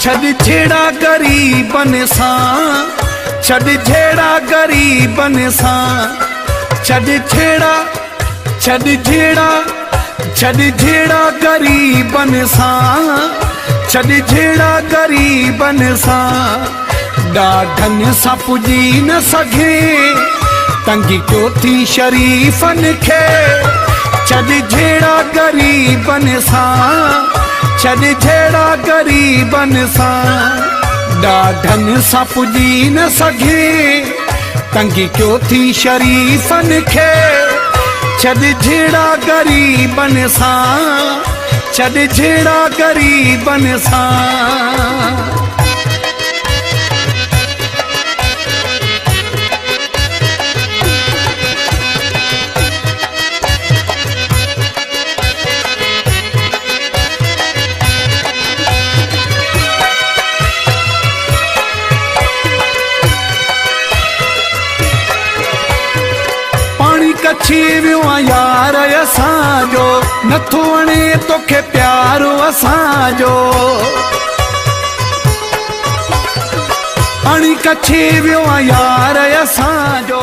छॾ छेड़ा ग़रीबन सां, छॾ छेड़ा ग़रीबन सां, छॾ छेड़ा छॾ छेड़ा छॾ छेड़ा ग़रीबन सां, छॾ छेड़ा ग़रीबन सां। ॾाढनि सां पुॼी न सघे तंगी कयो थी शरीफ़न खे, छॾ छेड़ा ग़रीबन सां, छॾ छेड़ा ग़रीबन सां। ॾाढनि सां पुॼी न सघे तंगी कयो थी शरीफ़न खे, छॾ छेड़ा ग़रीबन सां, छॾ छेड़ा ग़रीबन सां। कछी वियो यार असांजो, नथो वणे तोखे प्यारो असांजो। पाणी कछी वियो यार असांजो।